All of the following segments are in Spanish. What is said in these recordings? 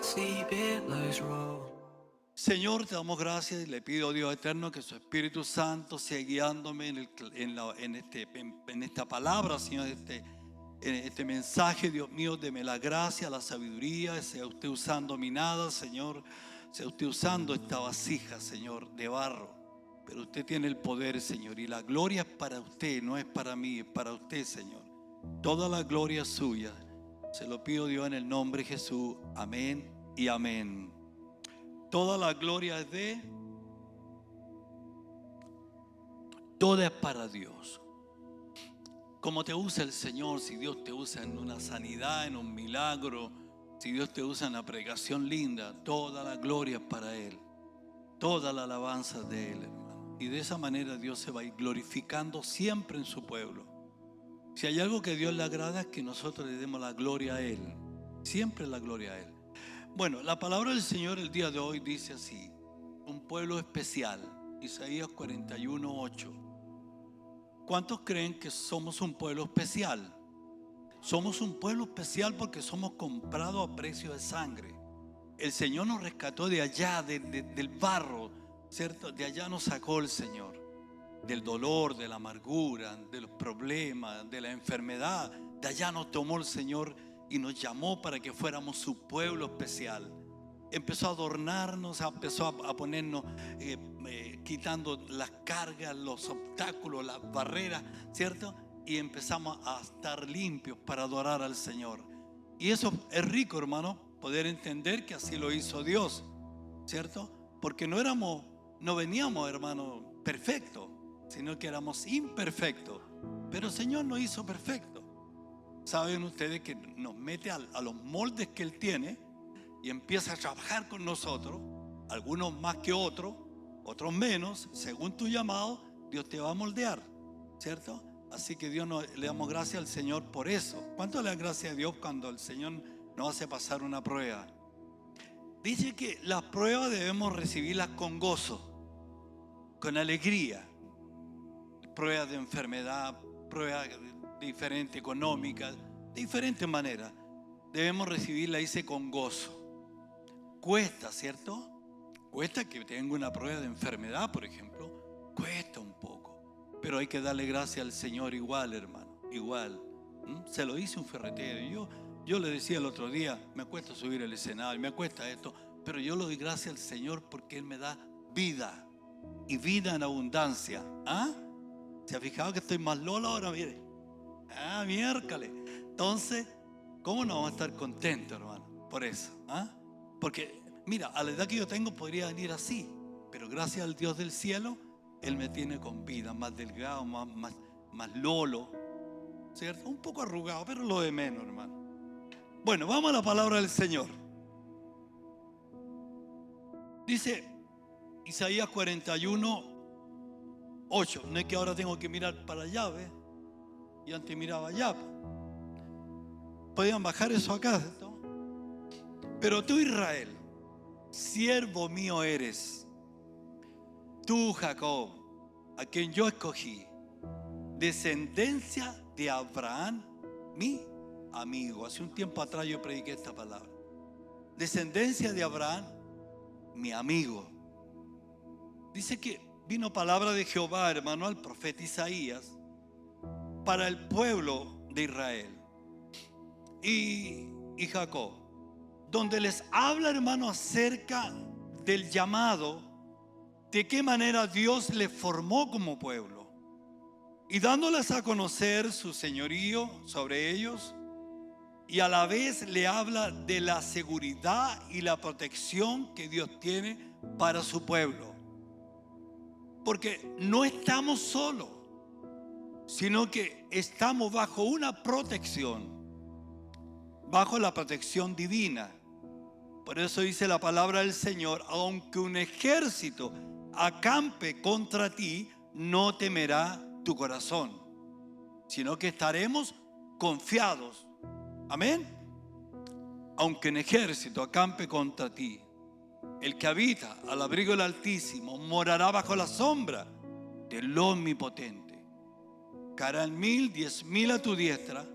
like sleeping lose roll. Señor, te damos gracias y le pido, Dios eterno, que su Espíritu Santo sea guiándome en esta palabra, Señor, en este mensaje, Dios mío. Deme la gracia, la sabiduría. Sea usted usando mi nada, Señor. Sea usted usando esta vasija, Señor, de barro. Pero usted tiene el poder, Señor, y la gloria es para usted, no es para mí, es para usted, Señor. Toda la gloria es suya. Se lo pido, Dios, en el nombre de Jesús. Amén y amén. Toda la gloria es toda es para Dios. Como te usa el Señor, si Dios te usa en una sanidad, en un milagro, si Dios te usa en la predicación linda, toda la gloria es para Él. Toda la alabanza es de Él, hermano. Y de esa manera Dios se va a ir glorificando siempre en su pueblo. Si hay algo que a Dios le agrada, es que nosotros le demos la gloria a Él. Siempre la gloria a Él. Bueno, la palabra del Señor el día de hoy dice así: un pueblo especial. Isaías 41:8. ¿Cuántos creen que somos un pueblo especial? Somos un pueblo especial porque somos comprados a precio de sangre. El Señor nos rescató de allá, del barro, ¿cierto? De allá nos sacó el Señor. Del dolor, de la amargura, de los problemas, de la enfermedad. De allá nos tomó el Señor y nos llamó para que fuéramos su pueblo especial. Empezó a adornarnos, empezó a ponernos, quitando las cargas, los obstáculos, las barreras, ¿cierto? Y empezamos a estar limpios para adorar al Señor. Y eso es rico, hermano, poder entender que así lo hizo Dios, ¿cierto? Porque no veníamos, hermano, perfectos, sino que éramos imperfectos. Pero el Señor nos hizo perfectos. Saben ustedes que nos mete a los moldes que Él tiene y empieza a trabajar con nosotros, algunos más que otros menos, según tu llamado. Dios te va a moldear, ¿cierto? Así que le damos gracias al Señor por eso. ¿Cuánto le dan gracias a Dios cuando el Señor nos hace pasar una prueba? Dice que las pruebas debemos recibirlas con gozo, con alegría. Pruebas de enfermedad, pruebas diferentes, económicas, de diferentes maneras. Debemos recibirla, dice, con gozo. Cuesta, ¿cierto? Cuesta que tenga una prueba de enfermedad, por ejemplo. Cuesta un poco. Pero hay que darle gracias al Señor igual, hermano. Igual. Se lo dice un ferretero. Yo le decía el otro día, me cuesta subir el escenario, me cuesta esto, pero yo le doy gracias al Señor porque Él me da vida. Y vida en abundancia. ¿Ah? ¿Se ha fijado que estoy más lola ahora? Mire. Miércoles. Entonces, ¿cómo no vamos a estar contentos, hermano? Por eso. Porque, mira, a la edad que yo tengo podría venir así, pero gracias al Dios del cielo, Él me tiene con vida, más delgado, más lolo, ¿cierto? Un poco arrugado, pero lo de menos, hermano. Bueno, vamos a la palabra del Señor. Dice Isaías 41:8. No es que ahora tengo que mirar para allá, ¿ves? Y antes miraba allá. Podían bajar eso acá, ¿cierto? Pero tú, Israel, siervo mío eres. Tú, Jacob, a quien yo escogí, descendencia de Abraham, mi amigo. Hace un tiempo atrás yo prediqué esta palabra. Descendencia de Abraham, mi amigo. Dice que vino palabra de Jehová, hermano, al profeta Isaías, para el pueblo de Israel y Jacob, donde les habla, hermano, acerca del llamado, de qué manera Dios les formó como pueblo, y dándoles a conocer su señorío sobre ellos, y a la vez le habla de la seguridad y la protección que Dios tiene para su pueblo. Porque no estamos solos, sino que estamos bajo una protección, bajo la protección divina. Por eso dice la palabra del Señor: aunque un ejército acampe contra ti, no temerá tu corazón, sino que estaremos confiados. Amén. Aunque un ejército acampe contra ti, el que habita al abrigo del Altísimo morará bajo la sombra del Omnipotente. Caerán 1000, 10,000 a tu diestra,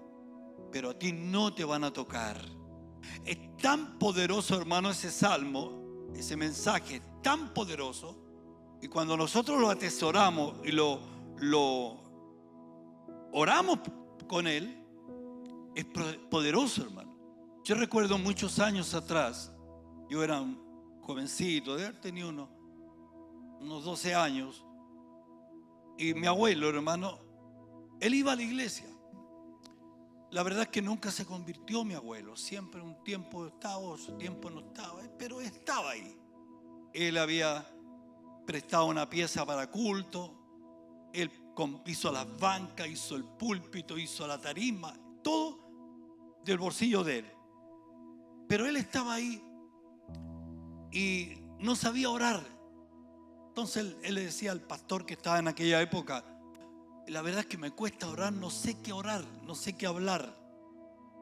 pero a ti no te van a tocar. Es tan poderoso, hermano, ese salmo, ese mensaje, es tan poderoso. Y cuando nosotros lo atesoramos y lo oramos con él, es poderoso, hermano. Yo recuerdo muchos años atrás, yo era un jovencito, de haber tenido unos 12 años, y mi abuelo, hermano, él iba a la iglesia. La verdad es que nunca se convirtió mi abuelo. Siempre un tiempo estaba, otro tiempo no estaba, pero estaba ahí. Él había prestado una pieza para culto. Él hizo las bancas, hizo el púlpito, hizo la tarima, todo del bolsillo de él. Pero él estaba ahí y no sabía orar. Entonces él le decía al pastor que estaba en aquella época: la verdad es que me cuesta orar, no sé qué orar, no sé qué hablar.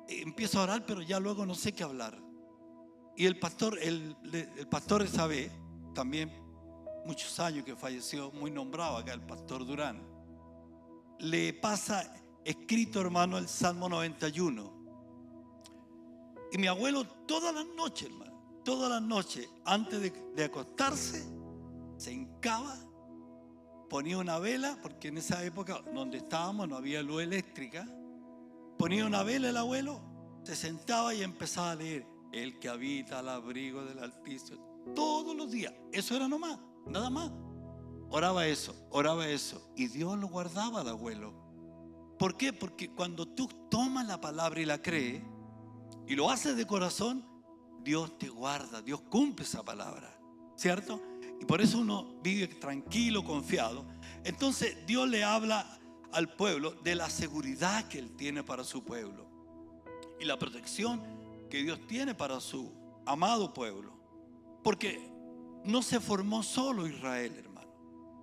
Empiezo a orar, pero ya luego no sé qué hablar. Y el pastor esa vez, también muchos años que falleció, muy nombrado acá, el pastor Durán, le pasa escrito, hermano, el Salmo 91. Y mi abuelo todas las noches, hermano, todas las noches, antes de acostarse, se hincaba, ponía una vela, porque en esa época donde estábamos no había luz eléctrica. Ponía una vela el abuelo, se sentaba y empezaba a leer: el que habita al abrigo del Altísimo. Todos los días. Eso era nomás, nada más. Oraba eso. Y Dios lo guardaba al abuelo. ¿Por qué? Porque cuando tú tomas la palabra y la crees y lo haces de corazón, Dios te guarda, Dios cumple esa palabra, ¿cierto? Y por eso uno vive tranquilo, confiado. Entonces Dios le habla al pueblo de la seguridad que Él tiene para su pueblo y la protección que Dios tiene para su amado pueblo. Porque no se formó solo Israel, hermano,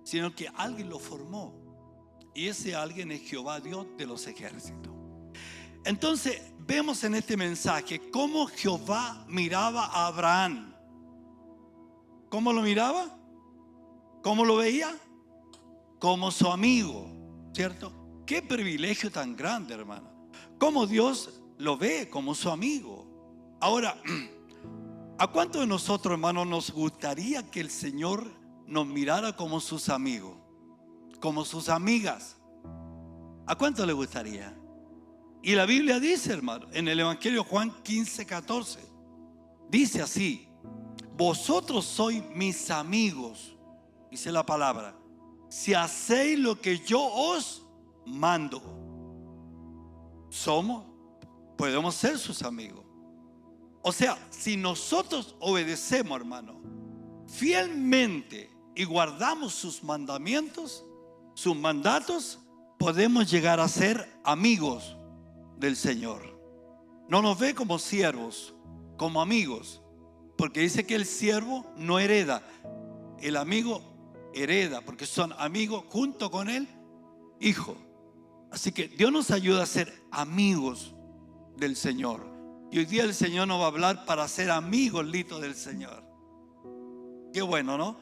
sino que alguien lo formó. Y ese alguien es Jehová, Dios de los ejércitos. Entonces vemos en este mensaje cómo Jehová miraba a Abraham. ¿Cómo lo miraba? ¿Cómo lo veía? Como su amigo, ¿cierto? Qué privilegio tan grande, hermano. Cómo Dios lo ve como su amigo. Ahora, ¿a cuántos de nosotros, hermano, nos gustaría que el Señor nos mirara como sus amigos, como sus amigas? ¿A cuánto le gustaría? Y la Biblia dice, hermano, en el Evangelio Juan 15:14, dice así: vosotros sois mis amigos, dice la palabra, si hacéis lo que yo os mando. Podemos ser sus amigos. O sea, si nosotros obedecemos, hermano, fielmente y guardamos sus mandamientos, sus mandatos, podemos llegar a ser amigos del Señor. No nos ve como siervos, como amigos, porque dice que el siervo no hereda, el amigo hereda, porque son amigos junto con el hijo. Así que Dios nos ayuda a ser amigos del Señor. Y hoy día el Señor nos va a hablar para ser amigos litos del Señor. Qué bueno, ¿no?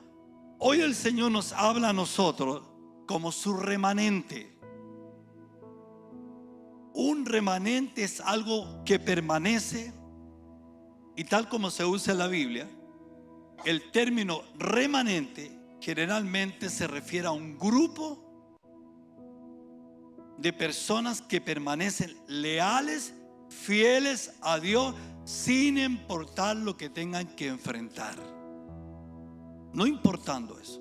Hoy el Señor nos habla a nosotros como su remanente. Un remanente es algo que permanece, y tal como se usa en la Biblia, el término remanente generalmente se refiere a un grupo de personas que permanecen leales, fieles a Dios, sin importar lo que tengan que enfrentar. No importando eso,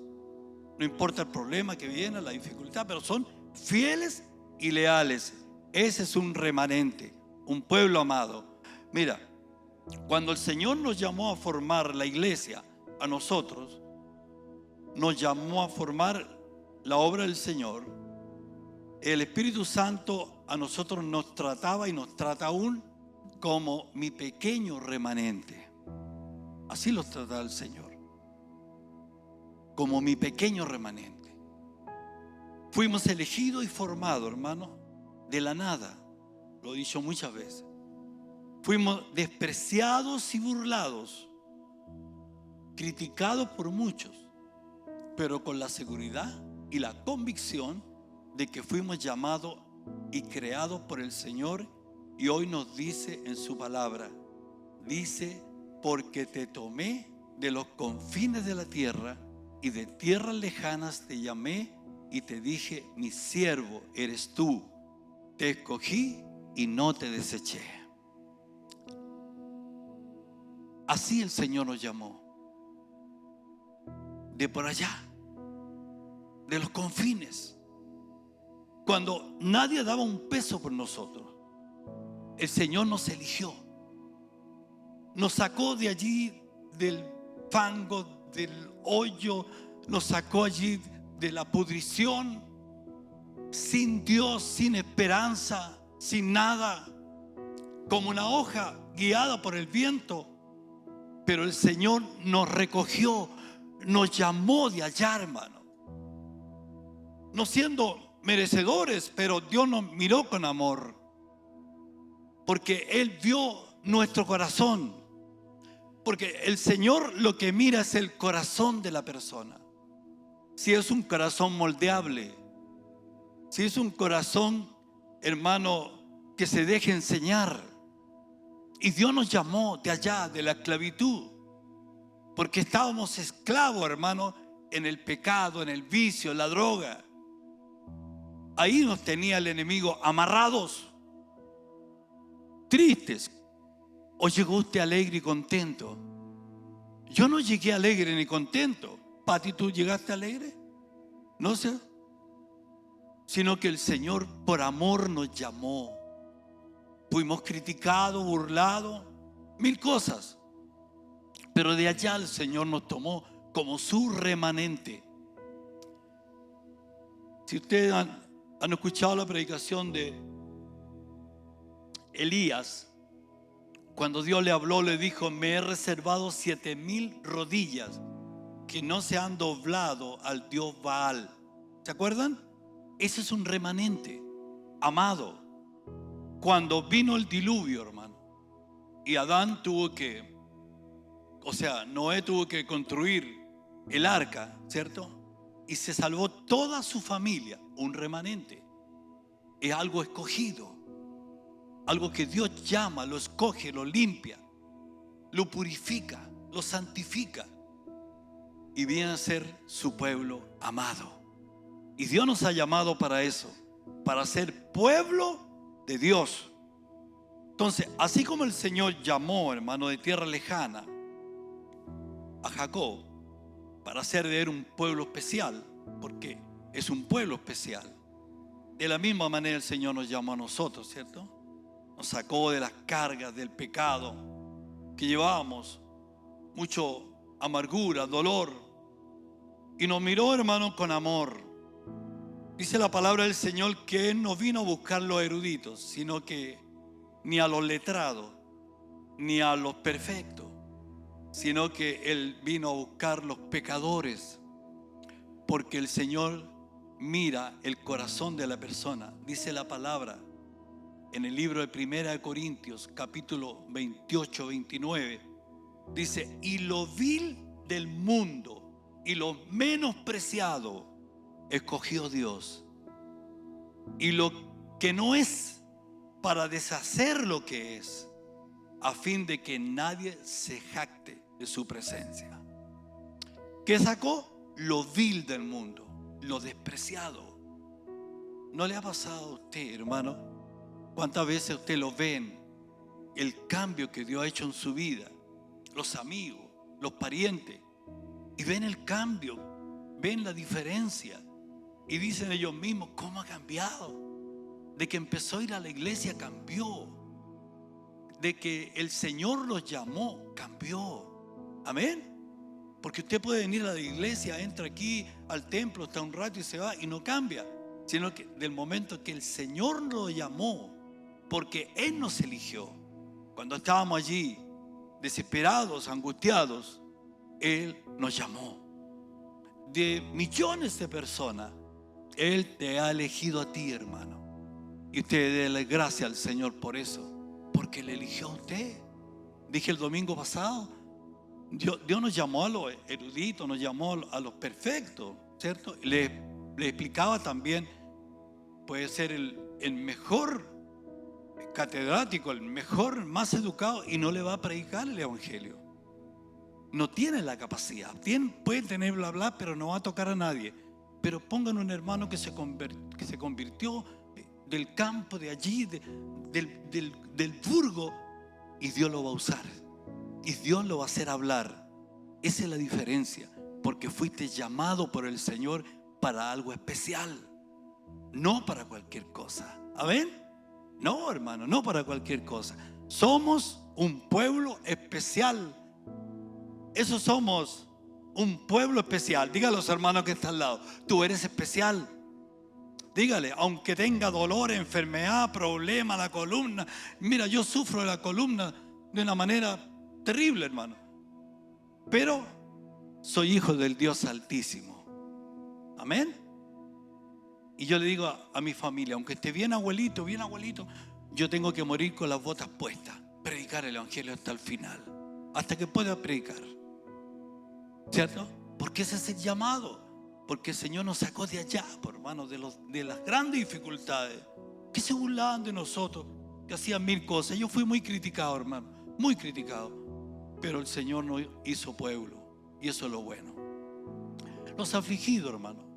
no importa el problema que viene, la dificultad, pero son fieles y leales. Ese es un remanente, un pueblo amado. Mira, cuando el Señor nos llamó a formar la iglesia, a nosotros, nos llamó a formar la obra del Señor. El Espíritu Santo a nosotros nos trataba y nos trata aún como mi pequeño remanente. Así los trata el Señor, como mi pequeño remanente. Fuimos elegidos y formados, hermano, de la nada. Lo he dicho muchas veces. Fuimos despreciados y burlados, criticados por muchos, pero con la seguridad y la convicción de que fuimos llamados y creados por el Señor. Y hoy nos dice en su palabra: Dice, porque te tomé de los confines de la tierra y de tierras lejanas te llamé y te dije, mi siervo eres tú. Te escogí y no te deseché. Así el Señor nos llamó. De por allá, de los confines. Cuando nadie daba un peso por nosotros, el Señor nos eligió. Nos sacó de allí, del fango, del hoyo. Nos sacó allí de la pudrición, sin Dios, sin esperanza, sin nada, como una hoja guiada por el viento. Pero el Señor nos recogió, nos llamó de allá, hermano. No siendo merecedores, pero Dios nos miró con amor, porque Él vio nuestro corazón. Porque el Señor lo que mira es el corazón de la persona. Si es un corazón moldeable, si es un corazón, hermano, que se deje enseñar. Y Dios nos llamó de allá, de la esclavitud, porque estábamos esclavos, hermano, en el pecado, en el vicio, en la droga. Ahí nos tenía el enemigo amarrados, tristes. ¿O llegó usted alegre y contento? Yo no llegué alegre ni contento. Pati, ¿tú llegaste alegre? No sé. Sino que el Señor por amor nos llamó. Fuimos criticados, burlados, mil cosas. Pero de allá el Señor nos tomó como su remanente. Si ustedes han escuchado la predicación de Elías, cuando Dios le habló, le dijo, me he reservado 7,000 rodillas que no se han doblado al Dios Baal. ¿Se acuerdan? Ese es un remanente, amado. Cuando vino el diluvio, hermano, y Adán tuvo que, Noé tuvo que construir el arca, ¿cierto? Y se salvó toda su familia, un remanente. Es algo escogido. Algo que Dios llama, lo escoge, lo limpia, lo purifica, lo santifica y viene a ser su pueblo amado. Y Dios nos ha llamado para eso, para ser pueblo de Dios. Entonces, así como el Señor llamó, hermano, de tierra lejana a Jacob para hacer de él un pueblo especial, porque es un pueblo especial, de la misma manera el Señor nos llamó a nosotros, ¿cierto? Nos sacó de las cargas del pecado que llevábamos, mucho amargura, dolor, y nos miró, hermano, con amor. Dice la palabra del Señor que Él no vino a buscar los eruditos, sino que ni a los letrados, ni a los perfectos, sino que Él vino a buscar los pecadores, porque el Señor mira el corazón de la persona. Dice la palabra en el libro de 1 Corintios, capítulo 28, 29, dice, y lo vil del mundo y lo menospreciado escogió Dios, y lo que no es, para deshacer lo que es, a fin de que nadie se jacte de su presencia. ¿Qué sacó? Lo vil del mundo, lo despreciado. ¿No le ha pasado a usted, hermano? ¿Cuántas veces usted lo ven? El cambio que Dios ha hecho en su vida, los amigos, los parientes, y ven el cambio, ven la diferencia, y dicen ellos mismos, ¿cómo ha cambiado? De que empezó a ir a la iglesia, cambió. De que el Señor los llamó, cambió. Amén. Porque usted puede venir a la iglesia, entra aquí al templo, está un rato y se va y no cambia, sino que del momento que el Señor lo llamó, porque Él nos eligió, cuando estábamos allí desesperados, angustiados, Él nos llamó. De millones de personas, Él te ha elegido a ti, hermano. Y usted déle gracias al Señor por eso, porque le eligió a usted. Dije el domingo pasado, Dios nos llamó a los eruditos, nos llamó a los perfectos, ¿cierto? Le explicaba también, puede ser el mejor catedrático, el mejor, más educado, y no le va a predicar el evangelio. No tiene la capacidad. Puede tener bla bla, pero no va a tocar a nadie. Pero pongan un hermano que se convirtió del campo, de allí, del burgo, y Dios lo va a usar. Y Dios lo va a hacer hablar. Esa es la diferencia, porque fuiste llamado por el Señor para algo especial, no para cualquier cosa. ¿Amén? No, hermano, no para cualquier cosa. Somos un pueblo especial. Eso somos, un pueblo especial. Dígale a los hermanos que están al lado: tú eres especial. Dígale, aunque tenga dolor, enfermedad, problema, la columna. Mira, yo sufro de la columna de una manera terrible, hermano. Pero soy hijo del Dios Altísimo. Amén. Y yo le digo a mi familia, aunque esté bien abuelito, yo tengo que morir con las botas puestas, predicar el evangelio hasta el final, hasta que pueda predicar. ¿Cierto? Porque ese es el llamado. Porque el Señor nos sacó de allá, por hermano, de las grandes dificultades, que se burlaban de nosotros, que hacían mil cosas. Yo fui muy criticado, hermano, muy criticado. Pero el Señor nos hizo pueblo, y eso es lo bueno. Los afligidos, hermano,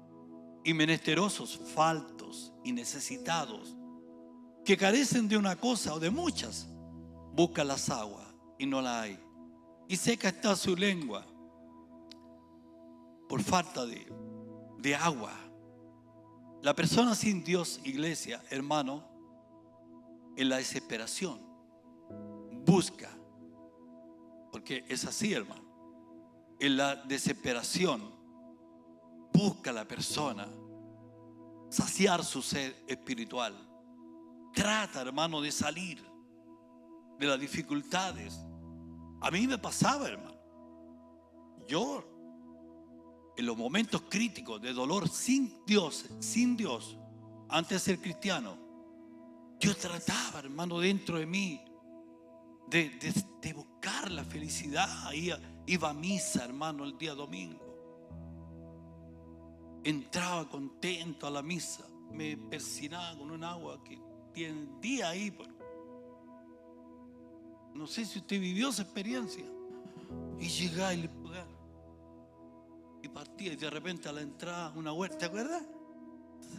y menesterosos, faltos y necesitados, que carecen de una cosa o de muchas, buscan las aguas y no la hay, y seca está su lengua por falta de agua. La persona sin Dios, iglesia, hermano, en la desesperación busca, porque es así, hermano, en la desesperación busca la persona saciar su sed espiritual. Trata, hermano, de salir de las dificultades. A mí me pasaba, hermano. Yo, en los momentos críticos de dolor, sin Dios, antes de ser cristiano, yo trataba, hermano, dentro de mí de buscar la felicidad. Iba a misa, hermano, el día domingo. Entraba contento a la misa, me persinaba con un agua que tendía ahí. No sé si usted vivió esa experiencia. Y llegaba y partía, y de repente a la entrada una huerta, ¿te acuerdas?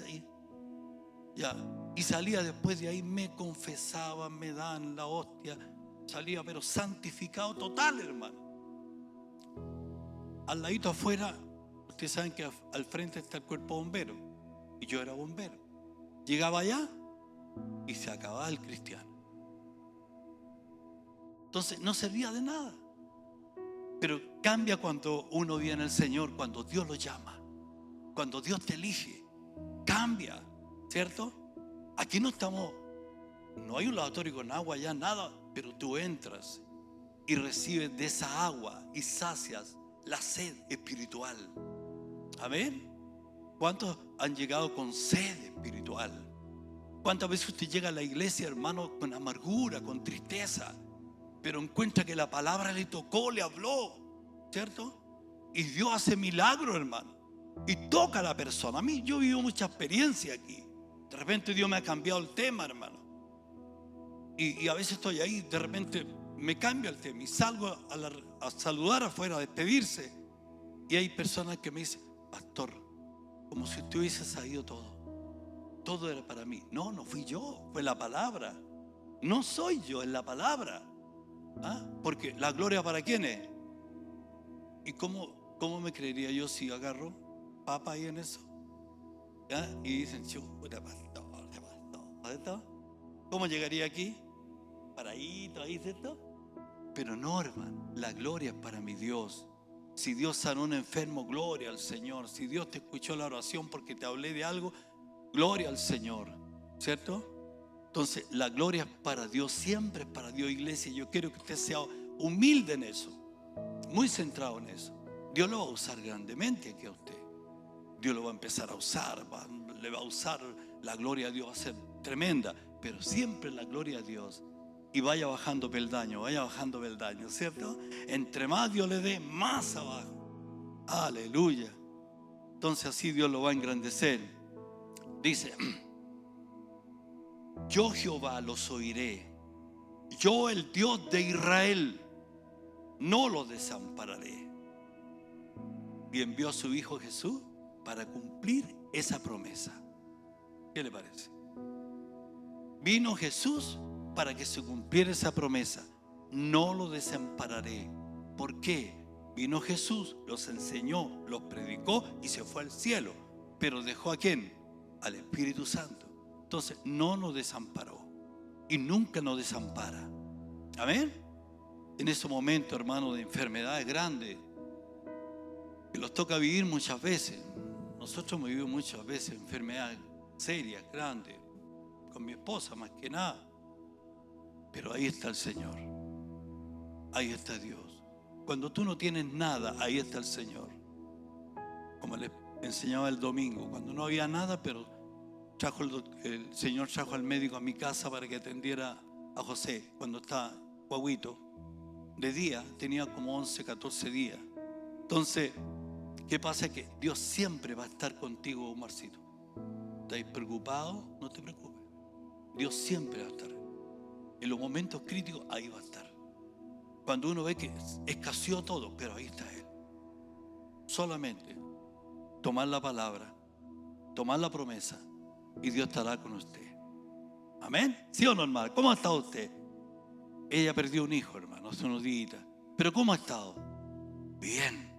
Ahí, ya. Y salía después de ahí, me confesaban, me dan la hostia, salía pero santificado total, hermano. Al ladito afuera, ustedes saben que al frente está el cuerpo bombero, y yo era bombero. Llegaba allá y se acababa el cristiano. Entonces no servía de nada. Pero cambia cuando uno viene al Señor, cuando Dios lo llama, cuando Dios te elige. Cambia, ¿cierto? Aquí no hay un lavatorio con agua ya, nada, pero tú entras y recibes de esa agua y sacias la sed espiritual. Amén. ¿Cuántos han llegado con sed espiritual? ¿Cuántas veces usted llega a la iglesia, hermano, con amargura, con tristeza, pero encuentra que la palabra le tocó, le habló, ¿cierto? Y Dios hace milagros, hermano, y toca a la persona. Yo vivo mucha experiencia aquí. De repente Dios me ha cambiado el tema, hermano, y a veces estoy ahí, de repente me cambia el tema y salgo a saludar afuera, a despedirse, y hay personas que me dicen: pastor, como si usted hubiese sabido todo era para mí. No fui yo, fue la palabra. No soy yo, es la palabra. Porque la gloria, ¿para quién es? ¿Y cómo me creería yo si agarro papa ahí en eso? ¿Ya? Y dicen: pastor, ¿cómo llegaría aquí? Paradito ahí, ¿cierto? Pero no, hermano, la gloria es para mi Dios. Si Dios sanó a un enfermo, gloria al Señor. Si Dios te escuchó la oración porque te hablé de algo, gloria al Señor, ¿cierto? Entonces la gloria es para Dios, siempre es para Dios, iglesia. Yo quiero que usted sea humilde en eso, muy centrado en eso. Dios lo va a usar grandemente aquí a usted. Dios lo va a empezar a usar, le va a usar. La gloria de Dios va a ser tremenda, pero siempre la gloria de Dios. Y vaya bajando peldaño, ¿cierto? Entre más Dios le dé, más abajo. Aleluya. Entonces así Dios lo va a engrandecer. Dice: Yo Jehová los oiré. Yo el Dios de Israel no los desampararé. Y envió a su Hijo Jesús para cumplir esa promesa. ¿Qué le parece? Vino Jesús para que se cumpliera esa promesa. No los desampararé. ¿Por qué? Vino Jesús, los enseñó, los predicó y se fue al cielo. Pero dejó ¿a quién? Al Espíritu Santo. Entonces no nos desamparó y nunca nos desampara. Amén. En ese momento, hermano, de enfermedades grandes que los toca vivir muchas veces. Nosotros hemos vivido muchas veces enfermedades serias, grandes, con mi esposa más que nada. Pero ahí está el Señor. Ahí está Dios. Cuando tú no tienes nada, ahí está el Señor. Como les enseñaba el domingo, cuando no había nada, pero el Señor trajo al médico a mi casa para que atendiera a José cuando estaba guaguito. De día, tenía como 11, 14 días. Entonces, ¿qué pasa? Que Dios siempre va a estar contigo, Omarcito. ¿Estás preocupado? No te preocupes. Dios siempre va a estar. En los momentos críticos, ahí va a estar. Cuando uno ve que escaseó todo, pero ahí está Él. Solamente tomar la palabra, tomar la promesa, y Dios estará con usted. Amén. ¿Sí o no, hermano? ¿Cómo ha estado usted? Ella perdió un hijo, hermano, hace unos días. Pero ¿cómo ha estado? Bien.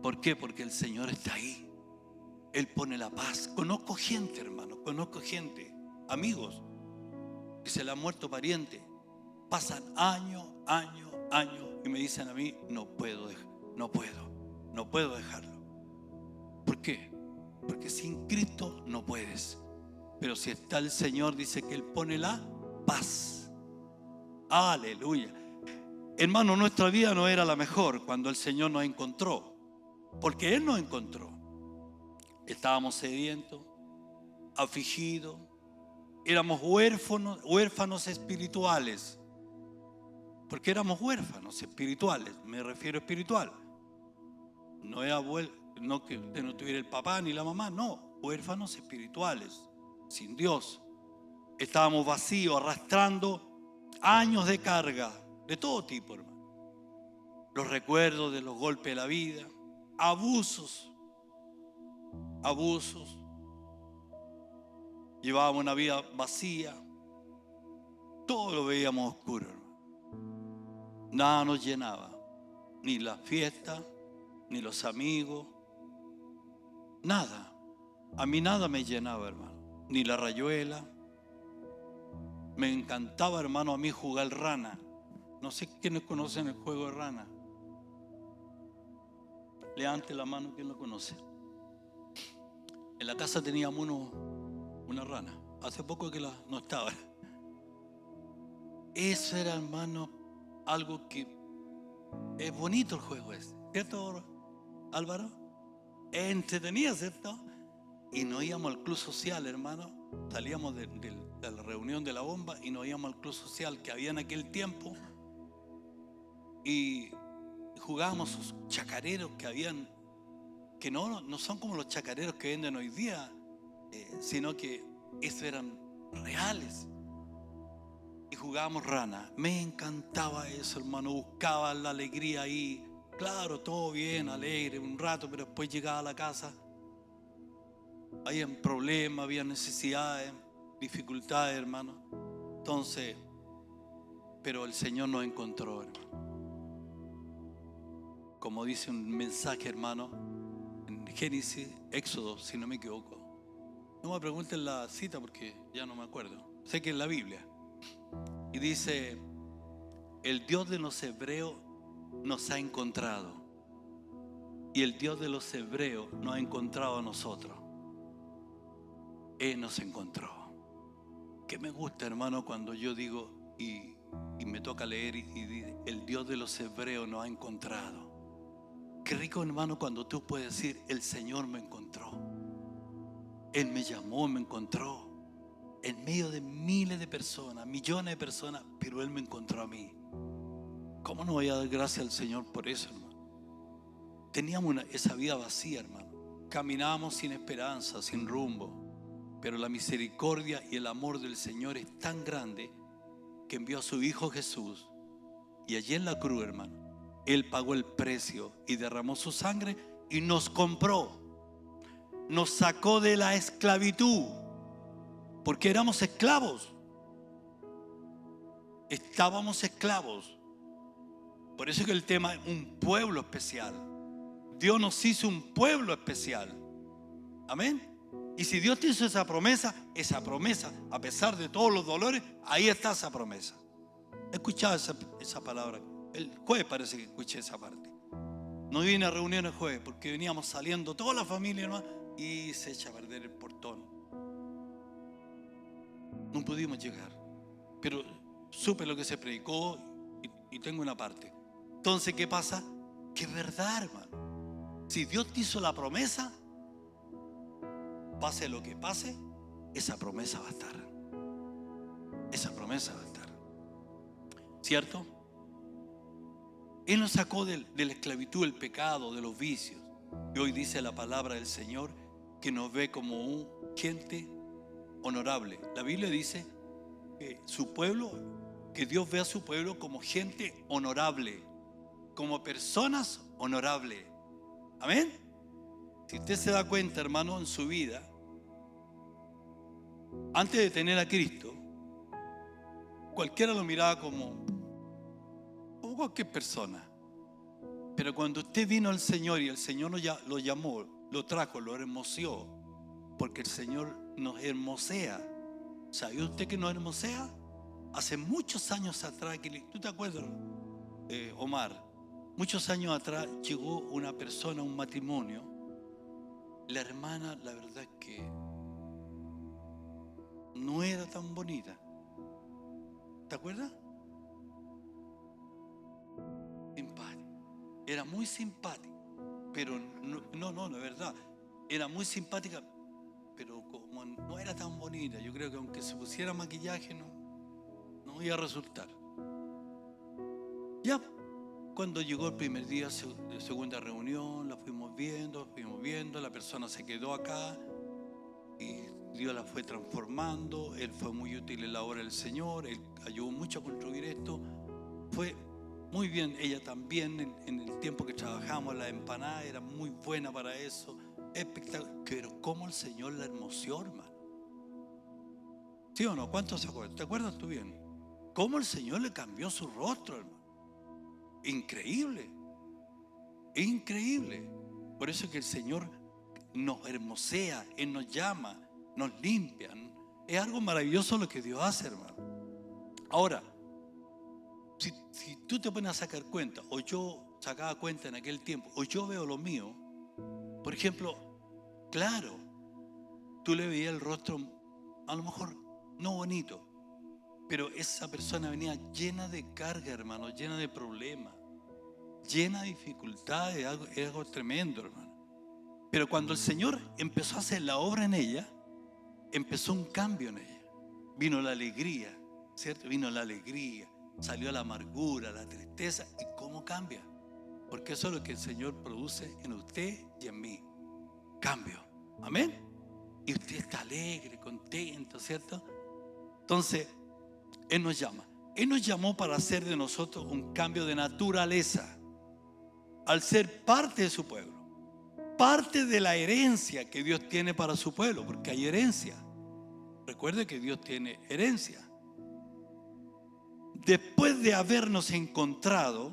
¿Por qué? Porque el Señor está ahí. Él pone la paz. Conozco gente, hermano, conozco gente, amigos, que se le han muerto parientes. Pasan años, y me dicen a mí, no puedo dejarlo. ¿Por qué? Porque sin Cristo no puedes. Pero si está el Señor, dice que Él pone la paz. Aleluya. Hermano, nuestra vida no era la mejor cuando el Señor nos encontró. Porque Él nos encontró. Estábamos sedientos, afligidos, éramos huérfanos espirituales. Porque éramos huérfanos espirituales, me refiero a espiritual. No era no que usted no tuviera el papá ni la mamá, no, huérfanos espirituales, sin Dios. Estábamos vacíos, arrastrando años de carga, de todo tipo, hermano. Los recuerdos de los golpes de la vida, abusos. Llevábamos una vida vacía, todo lo veíamos oscuro, hermano. Nada nos llenaba, ni la fiesta, ni los amigos, nada. A mí nada me llenaba, hermano, ni la rayuela. Me encantaba, hermano, a mí jugar rana. No sé quiénes conocen el juego de rana. Levante la mano, ¿quién lo conoce? En la casa teníamos una rana. Hace poco que no estaba. Eso era, hermano, algo que es bonito el juego ese, ¿cierto, Álvaro? Es entretenido, ¿cierto? Y nos íbamos al club social, hermano. Salíamos de la reunión de la bomba y nos íbamos al club social que había en aquel tiempo. Y jugábamos esos chacareros que habían, que no son como los chacareros que venden hoy día, sino que esos eran reales. Y jugábamos rana. Me encantaba eso, hermano. Buscaba la alegría ahí. Claro, todo bien, alegre un rato, pero después llegaba a la casa. Habían problemas, había necesidades, dificultades, hermano. Entonces, pero el Señor nos encontró, hermano. Como dice un mensaje, hermano, en Génesis, Éxodo, si no me equivoco. No me pregunten la cita porque ya no me acuerdo. Sé que es la Biblia. Y dice, el Dios de los hebreos nos ha encontrado. Y el Dios de los hebreos nos ha encontrado a nosotros. Él nos encontró. Que me gusta, hermano, cuando yo digo y me toca leer y dice, el Dios de los hebreos nos ha encontrado. Qué rico, hermano, cuando tú puedes decir, el Señor me encontró. Él me llamó, me encontró. En medio de miles de personas, millones de personas, pero Él me encontró a mí. ¿Cómo no voy a dar gracias al Señor por eso, hermano? Teníamos esa vida vacía, hermano. Caminábamos sin esperanza, sin rumbo. Pero la misericordia y el amor del Señor es tan grande que envió a su Hijo Jesús. Y allí en la cruz, hermano, Él pagó el precio y derramó su sangre y nos compró. Nos sacó de la esclavitud, porque éramos esclavos. Estábamos esclavos. Por eso que el tema es un pueblo especial. Dios nos hizo un pueblo especial. Amén. Y si Dios te hizo esa promesa, a pesar de todos los dolores, ahí está esa promesa. He escuchado esa palabra. El jueves parece que escuché esa parte. No vine a reuniones jueves porque veníamos saliendo toda la familia, hermano, y se echa a perder el portón. No pudimos llegar. Pero supe lo que se predicó y tengo una parte. Entonces, ¿qué pasa? Que es verdad, hermano. Si Dios te hizo la promesa, pase lo que pase, esa promesa va a estar. Esa promesa va a estar. ¿Cierto? Él nos sacó de la esclavitud, del pecado, de los vicios. Y hoy dice la palabra del Señor que nos ve como un gente honorable. La Biblia dice que su pueblo, que Dios ve a su pueblo como gente honorable, como personas honorables. Amén. Si usted se da cuenta, hermano, en su vida, antes de tener a Cristo, cualquiera lo miraba como cualquier persona. Pero cuando usted vino al Señor y el Señor lo llamó, lo trajo, lo hermoseó, porque el Señor nos hermosea. ¿Sabía usted que nos hermosea? Hace muchos años atrás, ¿tú te acuerdas, Omar? Muchos años atrás llegó una persona a un matrimonio. La hermana, la verdad es que no era tan bonita. ¿Te acuerdas? Simpática. Era muy simpática, pero no, es verdad. Era muy simpática, pero como no era tan bonita, yo creo que aunque se pusiera maquillaje no iba a resultar. Ya, cuando llegó el primer día de segunda reunión, la fuimos viendo, la persona se quedó acá y Dios la fue transformando. Él fue muy útil en la obra del Señor, Él ayudó mucho a construir esto. Fue muy bien, ella también en el tiempo que trabajamos la empanada era muy buena para eso, espectacular. Pero cómo el Señor la hermoseó, hermano. ¿Sí o no? ¿Cuántos se acuerdan? ¿Te acuerdas tú bien? Cómo el Señor le cambió su rostro, hermano. Increíble, increíble. Por eso es que el Señor nos hermosea, Él nos llama, nos limpia. Es algo maravilloso lo que Dios hace, hermano. Ahora, si tú te pones a sacar cuenta, o yo sacaba cuenta en aquel tiempo, o yo veo lo mío, por ejemplo, claro, tú le veías el rostro, a lo mejor no bonito, pero esa persona venía llena de carga, hermano, llena de problemas, llena de dificultades, es algo tremendo, hermano. Pero cuando el Señor empezó a hacer la obra en ella, empezó un cambio en ella. Vino la alegría, ¿cierto? Vino la alegría. Salió la amargura, la tristeza. ¿Y cómo cambia? Porque eso es lo que el Señor produce en usted y en mí. Cambio. Amén. Y usted está alegre, contento, ¿cierto? Entonces, Él nos llama. Él nos llamó para hacer de nosotros un cambio de naturaleza. Al ser parte de su pueblo. Parte de la herencia que Dios tiene para su pueblo. Porque hay herencia. Recuerde que Dios tiene herencia. Después de habernos encontrado,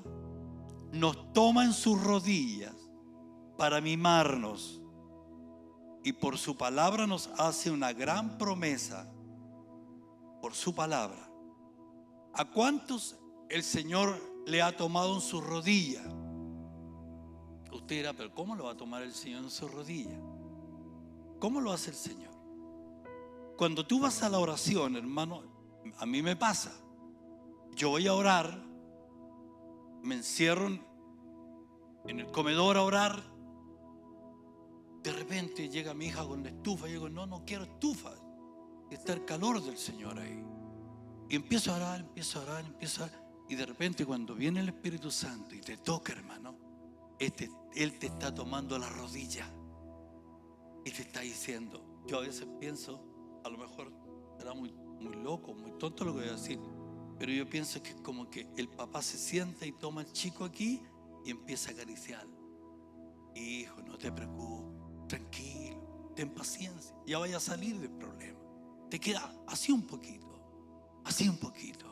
nos toma en sus rodillas para mimarnos y por su palabra nos hace una gran promesa. Por su palabra. ¿A cuántos el Señor le ha tomado en sus rodillas? Usted dirá, pero ¿cómo lo va a tomar el Señor en sus rodillas? ¿Cómo lo hace el Señor? Cuando tú vas a la oración, hermano, a mí me pasa. Yo voy a orar, me encierro en el comedor a orar. De repente llega mi hija con la estufa y yo digo, no quiero estufa. Está el calor del Señor ahí. Y empiezo a orar. Y de repente cuando viene el Espíritu Santo y te toca, hermano, Él te está tomando la rodilla y te está diciendo, yo a veces pienso a lo mejor será muy loco, muy tonto lo que voy a decir, pero yo pienso que es como que el papá se sienta y toma al chico aquí y empieza a acariciarlo. Hijo, no te preocupes, tranquilo, ten paciencia, ya vaya a salir del problema. Te queda así un poquito, así un poquito.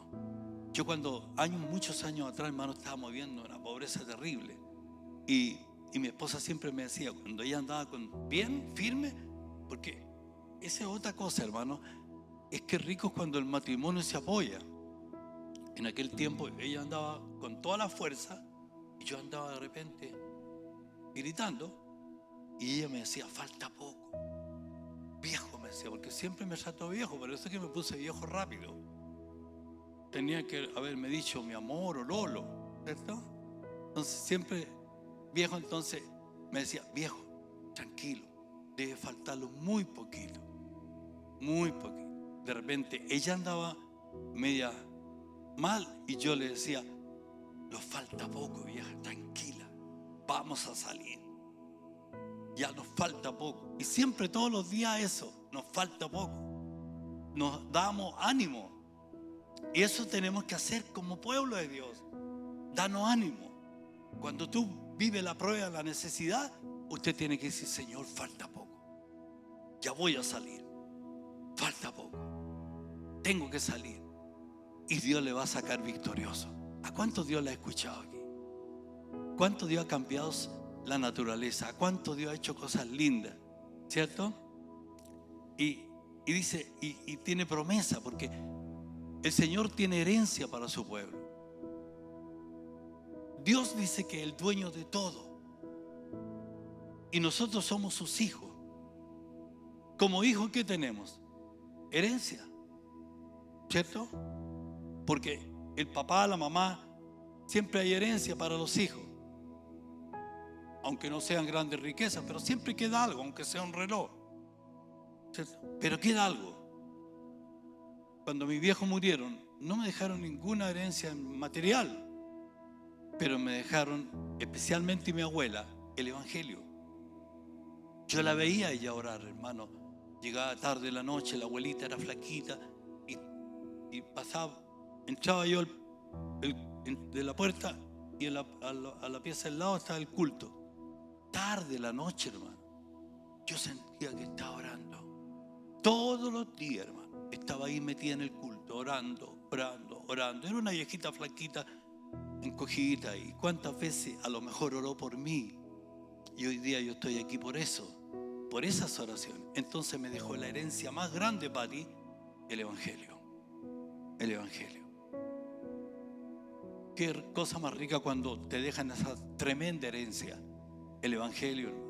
Yo cuando muchos años atrás, hermano, estábamos viviendo una pobreza terrible. Y mi esposa siempre me decía, cuando ella andaba bien, firme, porque esa es otra cosa, hermano, es que rico es cuando el matrimonio se apoya. En aquel tiempo ella andaba con toda la fuerza y yo andaba de repente gritando y ella me decía, falta poco. Viejo, me decía, porque siempre me trató viejo, por eso es que me puse viejo rápido. Tenía que haberme dicho mi amor o Lolo, ¿cierto? Entonces siempre viejo, entonces me decía, viejo, tranquilo, debe faltarlo muy poquito, muy poquito. De repente ella andaba media mal y yo le decía, nos falta poco, vieja, tranquila, vamos a salir, ya nos falta poco. Y siempre todos los días eso, nos falta poco, nos damos ánimo. Y eso tenemos que hacer como pueblo de Dios, darnos ánimo. Cuando tú vives la prueba, la necesidad, usted tiene que decir, Señor, falta poco, ya voy a salir, falta poco, tengo que salir. Y Dios le va a sacar victorioso. ¿A cuánto Dios le ha escuchado aquí? ¿Cuánto Dios ha cambiado la naturaleza? ¿A cuánto Dios ha hecho cosas lindas? ¿Cierto? Y dice, y tiene promesa, porque el Señor tiene herencia para su pueblo. Dios dice que es el dueño de todo. Y nosotros somos sus hijos. Como hijos, ¿qué tenemos? Herencia. ¿Cierto? Porque el papá, la mamá, siempre hay herencia para los hijos. Aunque no sean grandes riquezas, pero siempre queda algo, aunque sea un reloj. ¿Cierto? Pero queda algo. Cuando mis viejos murieron, no me dejaron ninguna herencia material, pero me dejaron, especialmente mi abuela, el Evangelio. Yo la veía a ella orar, hermano. Llegaba tarde la noche, la abuelita era flaquita y pasaba, entraba yo de la puerta y a la pieza del lado estaba el culto. Tarde la noche, hermano. Yo sentía que estaba orando. Todos los días, hermano. Estaba ahí metida en el culto, orando. Era una viejita flaquita, encogida. Y cuántas veces a lo mejor oró por mí. Y hoy día yo estoy aquí por eso, por esas oraciones. Entonces me dejó la herencia más grande para ti, el Evangelio. El Evangelio. Qué cosa más rica cuando te dejan esa tremenda herencia, el Evangelio.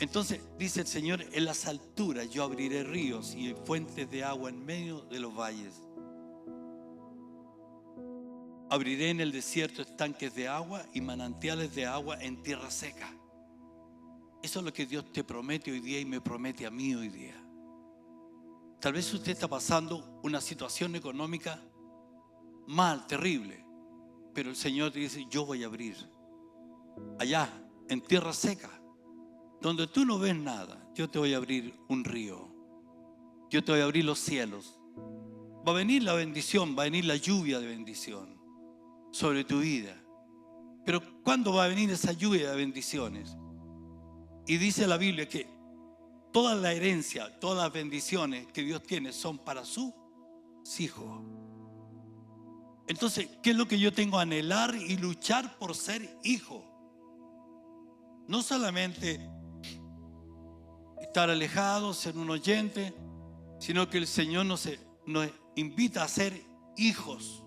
Entonces dice el Señor, en las alturas yo abriré ríos y fuentes de agua en medio de los valles. Abriré en el desierto estanques de agua y manantiales de agua en tierra seca. Eso es lo que Dios te promete hoy día y me promete a mí hoy día. Tal vez usted está pasando una situación económica mal, terrible, pero el Señor te dice, yo voy a abrir allá, en tierra seca, donde tú no ves nada, yo te voy a abrir un río. Yo te voy a abrir los cielos. Va a venir la bendición, va a venir la lluvia de bendición sobre tu vida. Pero ¿cuándo va a venir esa lluvia de bendiciones? Y dice la Biblia que toda la herencia, todas las bendiciones que Dios tiene son para sus hijos. Entonces, ¿qué es lo que yo tengo? Anhelar y luchar por ser hijo. No solamente estar alejado, ser un oyente, sino que el Señor nos invita a ser hijos.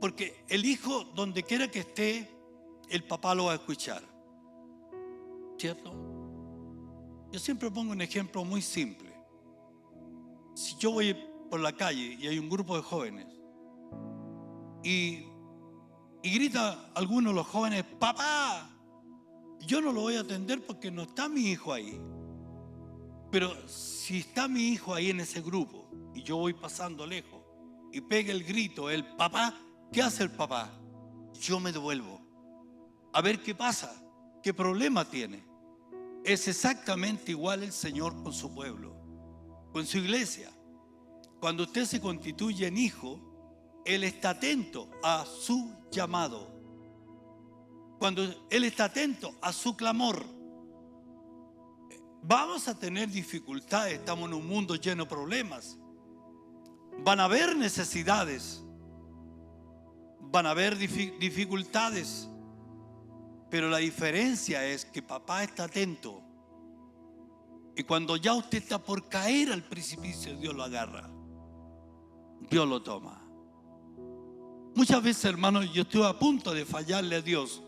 Porque el hijo, donde quiera que esté, el papá lo va a escuchar. ¿Cierto? Yo siempre pongo un ejemplo muy simple. Si yo voy por la calle y hay un grupo de jóvenes y grita alguno de los jóvenes, ¡papá! Yo no lo voy a atender porque no está mi hijo ahí. Pero si está mi hijo ahí en ese grupo y yo voy pasando lejos y pega el grito, el papá, ¿qué hace el papá? Yo me devuelvo a ver qué pasa, qué problema tiene. Es exactamente igual el Señor con su pueblo. con su iglesia. Cuando usted se constituye en hijo, Él está atento a su llamado. Cuando Él está atento a su clamor. Vamos a tener dificultades, estamos en un mundo lleno de problemas. Van a haber necesidades, van a haber dificultades, pero la diferencia es que papá está atento. Y cuando ya usted está por caer al precipicio, Dios lo agarra, Dios lo toma. Muchas veces, hermanos, yo estuve a punto de fallarle a Dios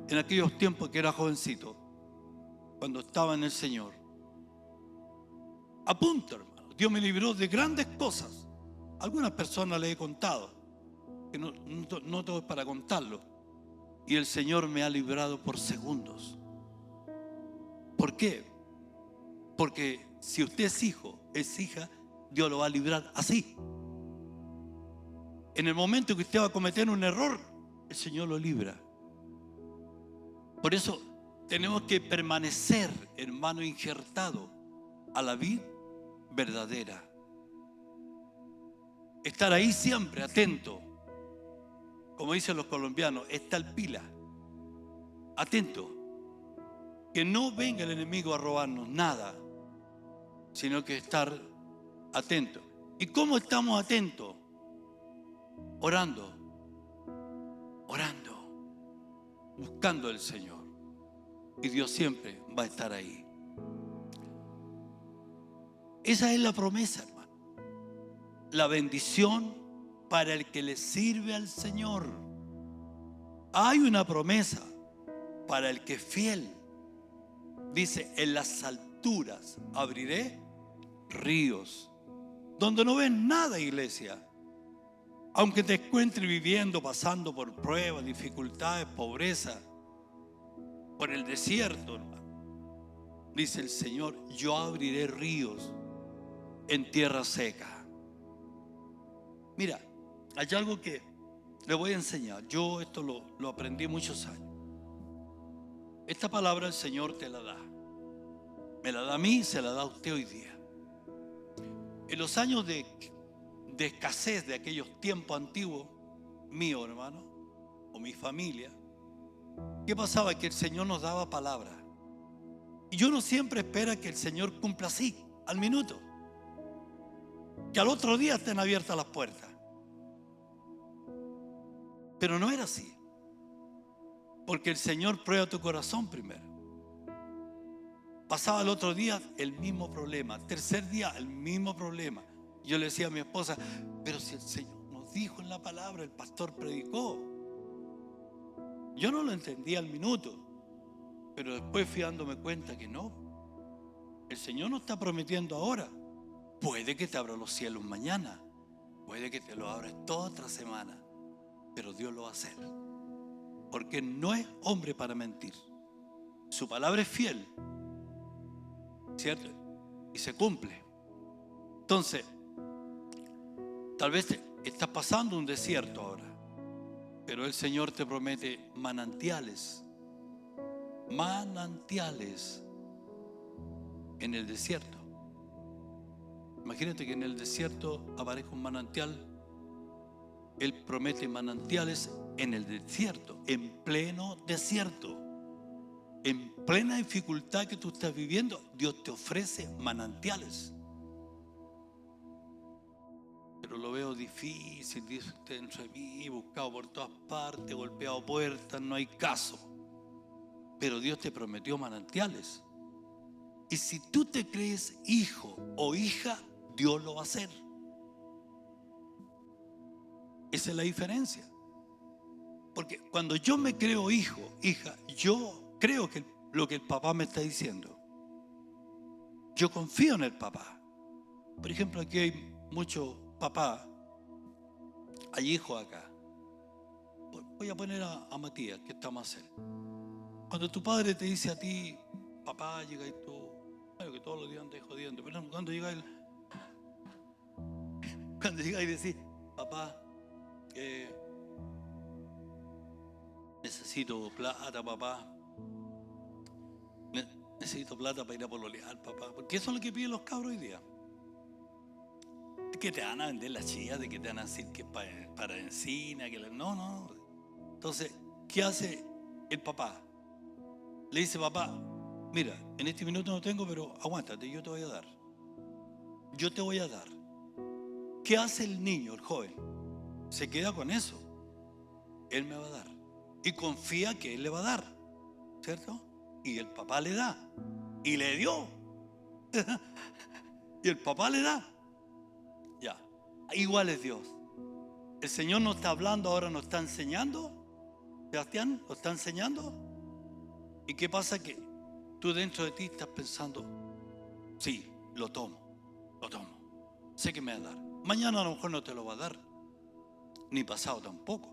en aquellos tiempos que era jovencito, cuando estaba en el Señor. A punto, hermano. Dios me libró de grandes cosas. Algunas personas les he contado, que no todo es para contarlo. Y el Señor me ha librado por segundos. ¿Por qué? Porque si usted es hijo, es hija, Dios lo va a librar así. En el momento que usted va a cometer un error, el Señor lo libra. Por eso tenemos que permanecer, hermano, injertado a la vid verdadera. Estar ahí siempre, atento. Como dicen los colombianos, estar pila. Atento. Que no venga el enemigo a robarnos nada, sino que estar atento. ¿Y cómo estamos atentos? Orando, buscando al Señor. Y Dios siempre va a estar ahí. Esa es la promesa, hermano. La bendición para el que le sirve al Señor. Hay una promesa para el que es fiel. Dice, en las alturas abriré ríos. Donde no ven nada, iglesia. Aunque te encuentres viviendo, pasando por pruebas, dificultades, pobreza, por el desierto, hermano, dice el Señor, yo abriré ríos en tierra seca. Mira, hay algo que le voy a enseñar. Yo esto lo aprendí muchos años. Esta palabra el Señor te la da. Me la da a mí, se la da a usted hoy día. En los años de escasez de aquellos tiempos antiguos, mío, hermano, o mi familia, ¿qué pasaba? Que el Señor nos daba palabra. Y yo no siempre espero que el Señor cumpla así, al minuto. Que al otro día estén abiertas las puertas. Pero no era así. Porque el Señor prueba tu corazón primero. Pasaba el otro día el mismo problema. Tercer día el mismo problema. Yo le decía a mi esposa, pero si el Señor nos dijo en la palabra, el pastor predicó. Yo no lo entendía al minuto, pero después fui dándome cuenta que no. El Señor no está prometiendo ahora. Puede que te abra los cielos mañana, puede que te lo abra toda otra semana, pero Dios lo va a hacer. Porque no es hombre para mentir. Su palabra es fiel, ¿cierto? Y se cumple. Entonces, tal vez estás pasando un desierto ahora, pero el Señor te promete manantiales. Manantiales en el desierto. Imagínate que en el desierto aparezca un manantial. Él promete manantiales en el desierto, en pleno desierto. En plena dificultad que tú estás viviendo, Dios te ofrece manantiales. Pero lo veo difícil, dice usted, dentro de mí, buscado por todas partes, golpeado puertas, no hay caso. Pero Dios te prometió manantiales. Y si tú te crees hijo o hija, Dios lo va a hacer. Esa es la diferencia. Porque cuando yo me creo hijo, hija, yo creo que lo que el papá me está diciendo. Yo confío en el papá. Por ejemplo, aquí hay muchos papás, hay hijos acá. Voy a poner a Matías, que está más cerca. Cuando tu padre te dice a ti, papá, llega y tú, claro que todos los días andas jodiendo, pero cuando llega él, y decís, papá, necesito plata, papá. Necesito plata para ir a pololear, papá. Porque eso es lo que piden los cabros hoy día. que te van a vender las chillas, de que te van a decir que es para encina, no, no. Entonces, ¿qué hace el papá? Le dice, papá, mira, en este minuto no tengo, pero aguántate, yo te voy a dar. Yo te voy a dar. ¿Qué hace el niño, el joven? Se queda con eso. Él me va a dar. Y confía que él le va a dar, ¿cierto? Y el papá le da. Y le dio. Y el papá le da. Ya. Igual es Dios. El Señor nos está hablando ahora, nos está enseñando. Sebastián, nos está enseñando. ¿Y qué pasa? Que tú dentro de ti estás pensando, sí, lo tomo. Sé que me va a dar. Mañana a lo mejor no te lo va a dar. Ni pasado tampoco.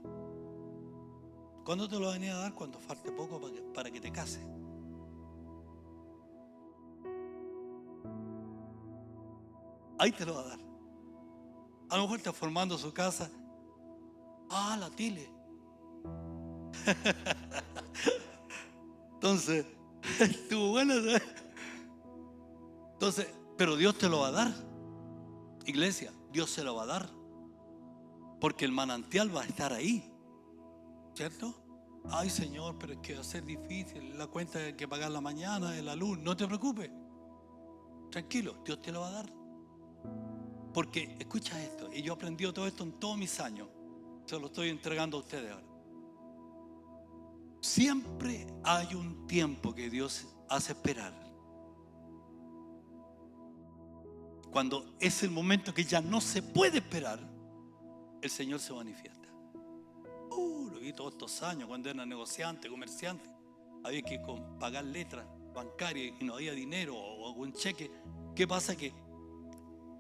¿Cuándo te lo va a venir a dar? Cuando falte poco para que te cases. Ahí te lo va a dar. A lo mejor está formando su casa. Ah, la tile. Entonces, estuvo bueno. Entonces, pero Dios te lo va a dar. Iglesia, Dios se lo va a dar. Porque el manantial va a estar ahí. ¿Cierto? Ay, Señor, pero es que va a ser difícil. La cuenta hay que pagar la mañana, de la luz. No te preocupes. Tranquilo, Dios te lo va a dar. Porque, escucha esto, y yo he aprendido todo esto en todos mis años. Se lo estoy entregando a ustedes ahora. Siempre hay un tiempo que Dios hace esperar. Cuando es el momento que ya no se puede esperar, el Señor se manifiesta. Lo vi todos estos años cuando era negociante, comerciante. Había que pagar letras bancarias y no había dinero o un cheque. ¿Qué pasa? Que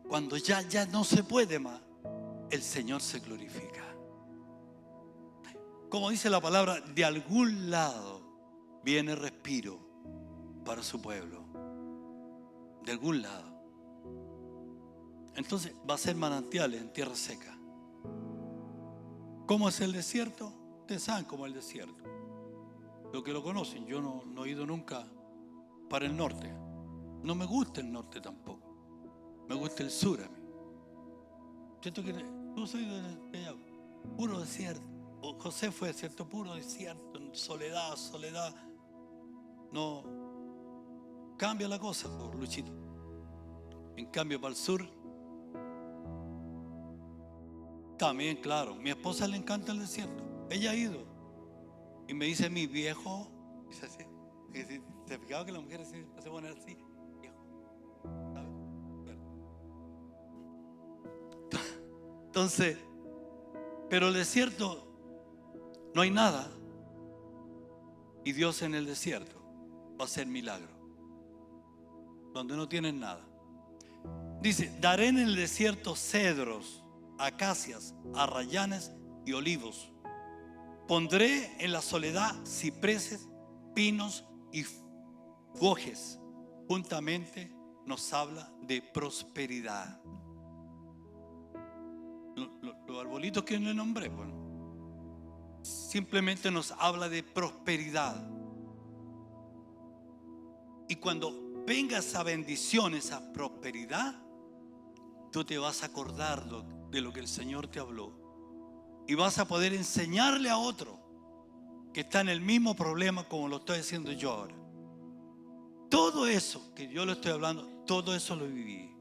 cuando ya no se puede más, el Señor se glorifica. Como dice la palabra, de algún lado viene respiro para su pueblo. De algún lado. Entonces va a ser manantiales en tierra seca. ¿Cómo es el desierto? Ustedes saben cómo es el desierto. Los que lo conocen, yo no he ido nunca para el norte. No me gusta el norte tampoco. Me gusta el sur a mí. Siento que tú soy de allá, puro desierto. José fue desierto, puro desierto, soledad. No cambia la cosa, por Luchito. En cambio, para el sur, también, claro. Mi esposa le encanta el desierto. Ella ha ido. Y me dice, mi viejo, dice así. ¿Se fijaba que la mujer se pone así? Viejo. ¿Sabes? Entonces, pero el desierto no hay nada. Y Dios en el desierto va a hacer milagro. Donde no tienen nada. Dice, daré en el desierto cedros, acacias, arrayanes y olivos. Pondré en la soledad cipreses, pinos y fojes. Juntamente nos habla de prosperidad. Los arbolitos que le nombré, bueno, simplemente nos habla de prosperidad. Y cuando venga esa bendición, esa prosperidad, tú te vas a acordar de lo que el Señor te habló. Y vas a poder enseñarle a otro que está en el mismo problema como lo estoy haciendo yo ahora. Todo eso que yo le estoy hablando, todo eso lo viví.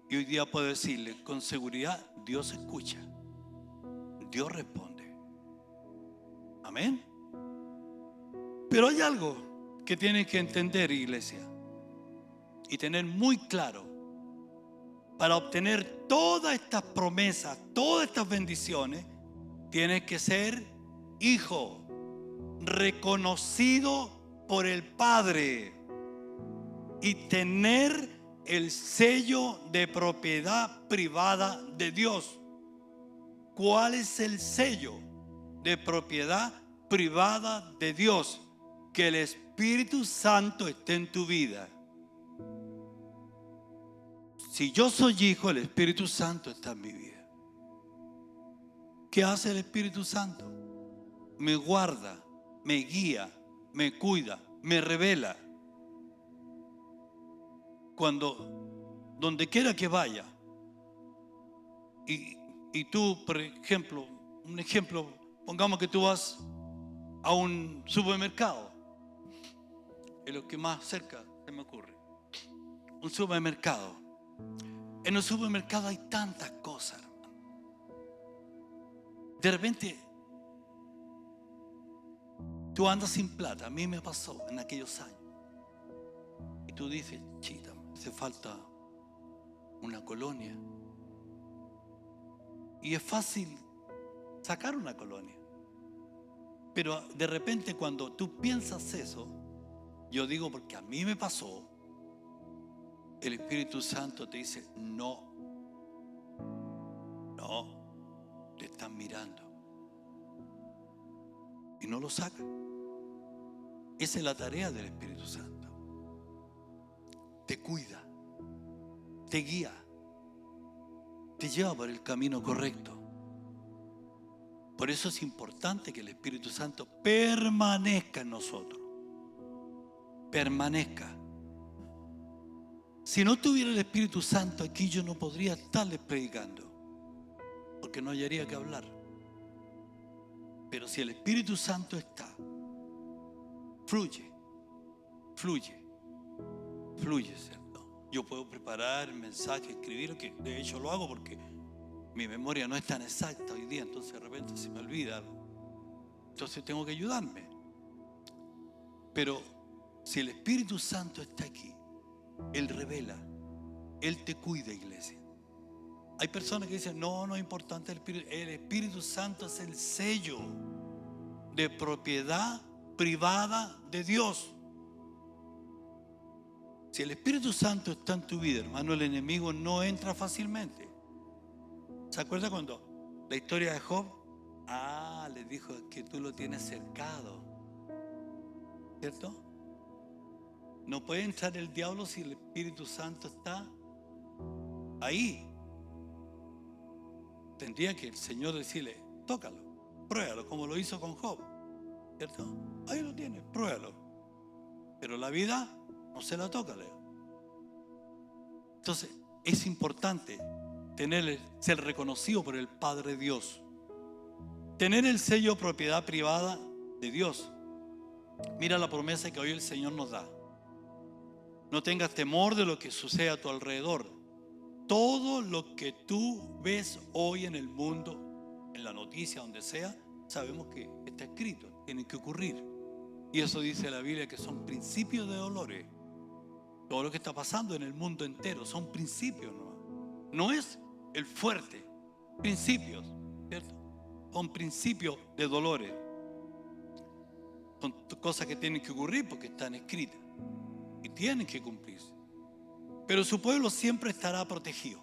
Y hoy día puedo decirle con seguridad, Dios escucha. Dios responde. Amén. Pero hay algo que tienen que entender, iglesia, y tener muy claro. Para obtener todas estas promesas, todas estas bendiciones, tienes que ser hijo, reconocido por el Padre y tener el sello de propiedad privada de Dios. ¿Cuál es el sello de propiedad privada de Dios? Que el Espíritu Santo esté en tu vida. Si yo soy hijo, el Espíritu Santo está en mi vida. ¿Qué hace el Espíritu Santo? Me guarda, me guía, me cuida, me revela. Donde quiera que vaya, y tú, por ejemplo, un ejemplo, pongamos que tú vas a un supermercado, es lo que más cerca se me ocurre. Un supermercado. En un supermercado hay tantas cosas, hermano. De repente, tú andas sin plata. A mí me pasó en aquellos años. Y tú dices, chita, hace falta una colonia. Y es fácil sacar una colonia. Pero de repente cuando tú piensas eso, yo digo porque a mí me pasó, el Espíritu Santo te dice, no, te están mirando. Y no lo saca. Esa es la tarea del Espíritu Santo. Te cuida, te guía, te lleva por el camino correcto. Por eso es importante que el Espíritu Santo permanezca en nosotros. Permanezca. Si no tuviera el Espíritu Santo aquí, yo no podría estarles predicando, porque no hallaría que hablar. Pero si el Espíritu Santo está, fluye, ¿cierto? Yo puedo preparar mensajes, escribir, que de hecho lo hago porque mi memoria no es tan exacta hoy día, entonces de repente se me olvida algo. Entonces tengo que ayudarme. Pero si el Espíritu Santo está aquí, Él revela, Él te cuida, iglesia. Hay personas que dicen, no es importante el Espíritu Santo es el sello de propiedad privada de Dios. Si el Espíritu Santo está en tu vida, hermano, el enemigo no entra fácilmente. ¿Se acuerda cuando la historia de Job? Le dijo que tú lo tienes cercado, ¿cierto? No puede entrar el diablo si el Espíritu Santo está ahí. Tendría que el Señor decirle, tócalo, pruébalo, como lo hizo con Job, ¿cierto? Ahí lo tienes, pruébalo. Pero la vida no se la toca, Leo. Entonces, es importante ser reconocido por el Padre Dios. Tener el sello propiedad privada de Dios. Mira la promesa que hoy el Señor nos da. No tengas temor de lo que sucede a tu alrededor. Todo lo que tú ves hoy en el mundo, en la noticia, donde sea, sabemos que está escrito, tiene que ocurrir. Y eso dice la Biblia, que son principios de dolores. Todo lo que está pasando en el mundo entero son principios, no es el fuerte, principios, ¿cierto? Son principios de dolores. Son cosas que tienen que ocurrir porque están escritas y tienen que cumplirse. Pero su pueblo siempre estará protegido.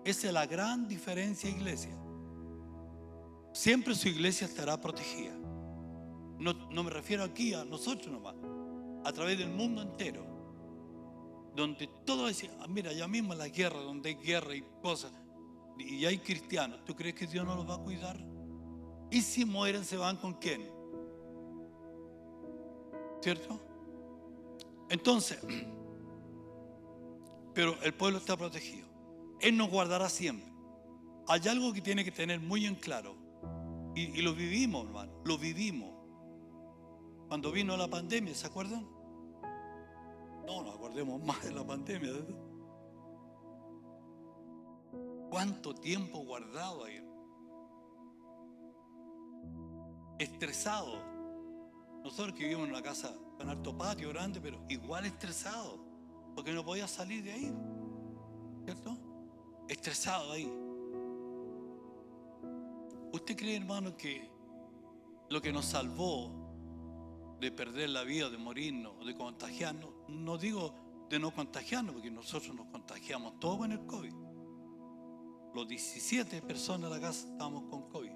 Esa es la gran diferencia, iglesia. Siempre su iglesia estará protegida. No me refiero aquí a nosotros nomás, a través del mundo entero, donde todo dice, mira, ya mismo la guerra, donde hay guerra y cosas, y hay cristianos, ¿tú crees que Dios no los va a cuidar? ¿Y si mueren, se van con quién? ¿Cierto? Entonces, pero el pueblo está protegido. Él nos guardará siempre. Hay algo que tiene que tener muy en claro, y lo vivimos, hermano, lo vivimos. Cuando vino la pandemia, ¿se acuerdan? No nos acordemos más de la pandemia, ¿verdad? ¿Cuánto tiempo guardado ahí? Estresado. Nosotros que vivimos en una casa con alto patio grande, pero igual estresado, porque no podía salir de ahí, ¿cierto? Estresado ahí. ¿Usted cree, hermano, que lo que nos salvó de perder la vida, de morirnos, de contagiarnos, no digo de no contagiarnos, porque nosotros nos contagiamos todos con el COVID? Los 17 personas de la casa estábamos con COVID.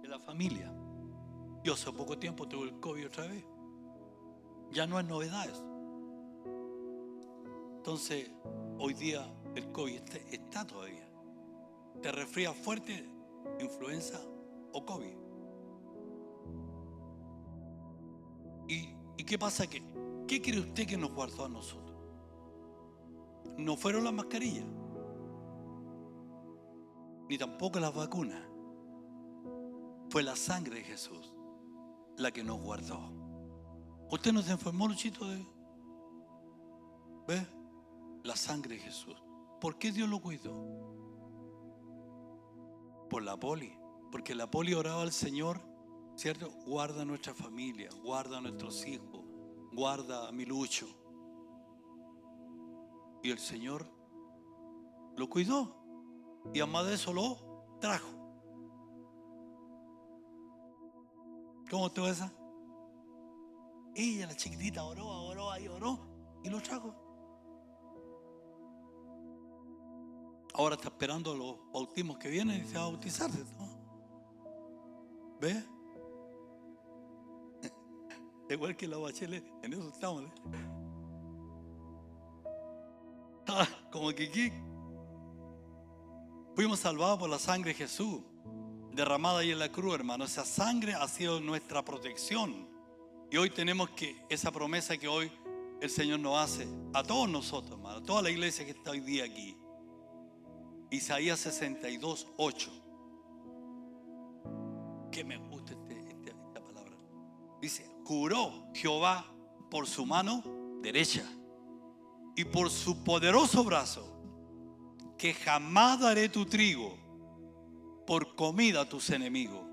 De la familia. Yo hace poco tiempo tuve el COVID otra vez. Ya no es novedad eso. Entonces, hoy día el COVID está todavía. Te resfría fuerte, influenza o COVID. ¿Y qué pasa? ¿Qué cree usted que nos guardó a nosotros? no fueron las mascarillas, ni tampoco las vacunas. Fue la sangre de Jesús la que nos guardó. ¿Usted no se enfermó, Luchito? ¿Ve? La sangre de Jesús. ¿Por qué Dios lo cuidó? Por la poli. Porque la poli oraba al Señor, ¿cierto? Guarda a nuestra familia, guarda a nuestros hijos, guarda a mi Lucho. Y el Señor lo cuidó. Y además de eso lo trajo. ¿Cómo estuvo esa? Ella, la chiquitita, oró y lo trajo. Ahora está esperando los bautismos que vienen y se va a bautizarse, ¿no? ¿Ve? Igual que la Bachelet, en eso estamos, ¿eh? Como Kiki. Fuimos salvados por la sangre de Jesús, derramada ahí en la cruz, hermano. Esa sangre ha sido nuestra protección. Y hoy tenemos que, esa promesa que hoy el Señor nos hace a todos nosotros, hermano, a toda la iglesia que está hoy día aquí. Isaías 62, 8. Que me gusta esta palabra. Dice: juró Jehová por su mano derecha y por su poderoso brazo, que jamás daré tu trigo por comida a tus enemigos,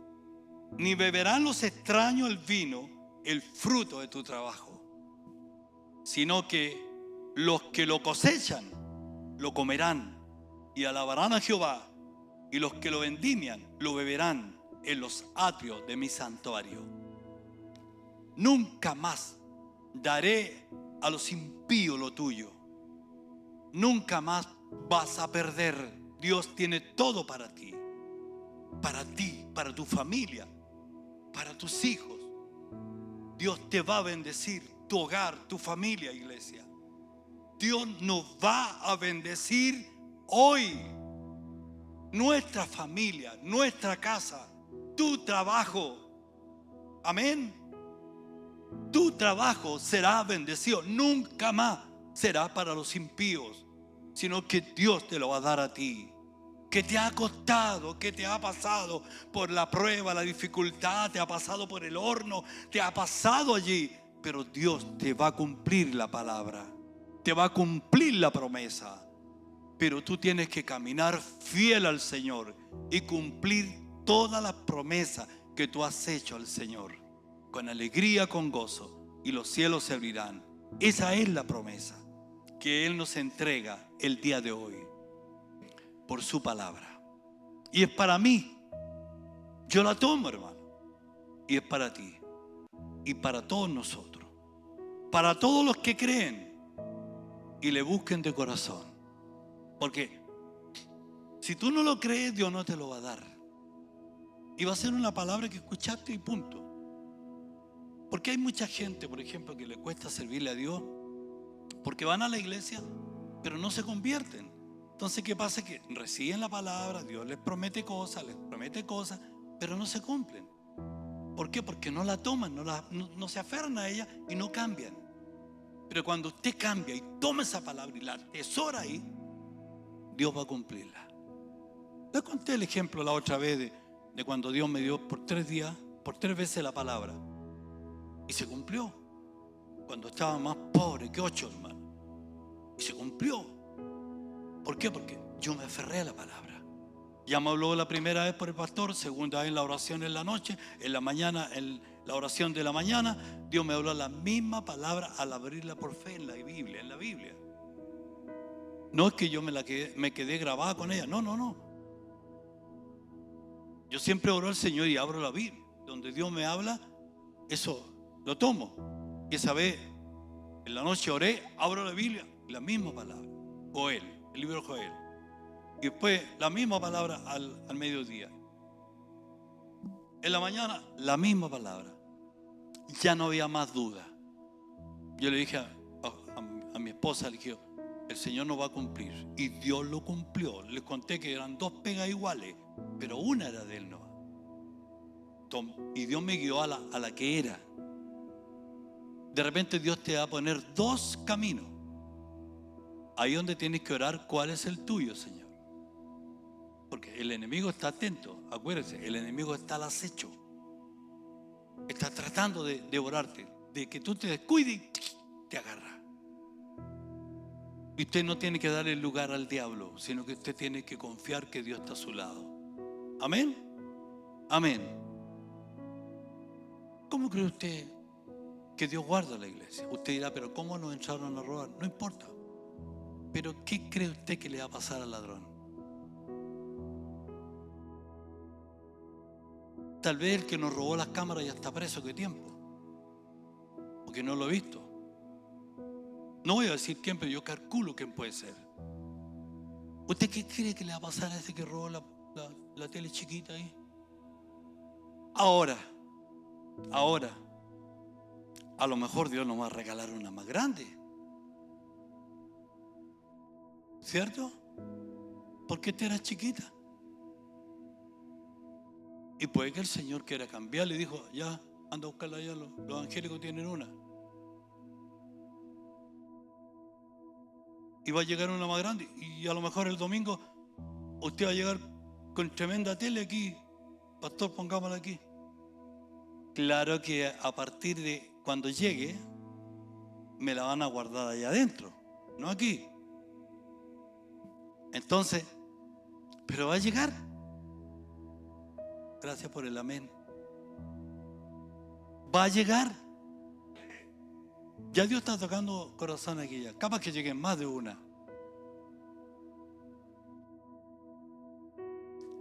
ni beberán los extraños el vino, el fruto de tu trabajo, sino que los que lo cosechan lo comerán y alabarán a Jehová, y los que lo vendimian lo beberán en los atrios de mi santuario. Nunca más daré a los impíos lo tuyo. Nunca más vas a perder. Dios tiene todo para ti, para tu familia, para tus hijos. Dios te va a bendecir, tu hogar, tu familia, iglesia. Dios nos va a bendecir hoy. Nuestra familia, nuestra casa, tu trabajo. Amén. Tu trabajo será bendecido. Nunca más será para los impíos, sino que Dios te lo va a dar a ti. Que te ha costado, que te ha pasado por la prueba, la dificultad, te ha pasado por el horno, te ha pasado allí. Pero Dios te va a cumplir la palabra, te va a cumplir la promesa. Pero tú tienes que caminar fiel al Señor y cumplir todas las promesas que tú has hecho al Señor, con alegría, con gozo, y los cielos se abrirán. Esa es la promesa que Él nos entrega el día de hoy por su palabra. Y es para mí. Yo la tomo, hermano. Y es para ti. Y para todos nosotros. Para todos los que creen y le busquen de corazón. Porque si tú no lo crees, Dios no te lo va a dar. Y va a ser una palabra que escuchaste y punto. Porque hay mucha gente, por ejemplo, que le cuesta servirle a Dios porque van a la iglesia, pero no se convierten. Entonces, ¿qué pasa? Que reciben la palabra, Dios les promete cosas, pero no se cumplen. ¿Por qué? Porque no la toman, no se aferran a ella y no cambian. Pero cuando usted cambia y toma esa palabra y la atesora ahí, Dios va a cumplirla. Les conté el ejemplo la otra vez de cuando Dios me dio por 3 días, por 3 veces la palabra. Y se cumplió. Cuando estaba más pobre que 8, hermano. Y se cumplió. ¿Por qué? Porque yo me aferré a la palabra. Ya me habló la primera vez por el pastor, segunda vez en la oración en la noche, en la mañana, en la oración de la mañana. Dios me habló la misma palabra al abrirla por fe en la Biblia. No es que yo me quedé grabada con ella, no. Yo siempre oro al Señor y abro la Biblia. Donde Dios me habla, eso lo tomo. Y esa vez, en la noche oré, abro la Biblia, la misma palabra. Joel, el libro de Joel. Y después la misma palabra al mediodía. En la mañana, la misma palabra. Ya no había más duda. Yo le dije a mi esposa, le dije: el Señor nos va a cumplir. Y Dios lo cumplió. Les conté que eran 2 pegas iguales, pero una era de Él, no. Y Dios me guió a la que era. De repente Dios te va a poner 2 caminos. ahí donde tienes que orar, ¿cuál es el tuyo, Señor? Porque el enemigo está atento, acuérdense, el enemigo está al acecho. Está tratando de devorarte, de que tú te descuides y te agarra. Y usted no tiene que darle lugar al diablo, sino que usted tiene que confiar que Dios está a su lado. Amén. Amén. ¿Cómo cree usted que Dios guarda la iglesia? Usted dirá, pero ¿cómo nos entraron a robar? No importa. Pero ¿qué cree usted que le va a pasar al ladrón? Tal vez el que nos robó las cámaras ya está preso. ¿Qué tiempo? Porque no lo he visto. No voy a decir quién, pero yo calculo quién puede ser. ¿Usted qué cree que le va a pasar a ese que robó la tele chiquita ahí? Ahora, a lo mejor Dios nos va a regalar una más grande. ¿Cierto? Porque esta era chiquita. Y puede que el Señor quiera cambiarle y dijo, ya, anda a buscarla allá, los angélicos tienen una. Y va a llegar una más grande. Y a lo mejor el domingo usted va a llegar con tremenda tele aquí. Pastor, pongámosla aquí. Claro que a partir de cuando llegue, me la van a guardar allá adentro, no aquí. Entonces, pero va a llegar. Gracias por el amén. Va a llegar. Ya Dios está tocando corazón aquí ya. Capaz que lleguen más de una.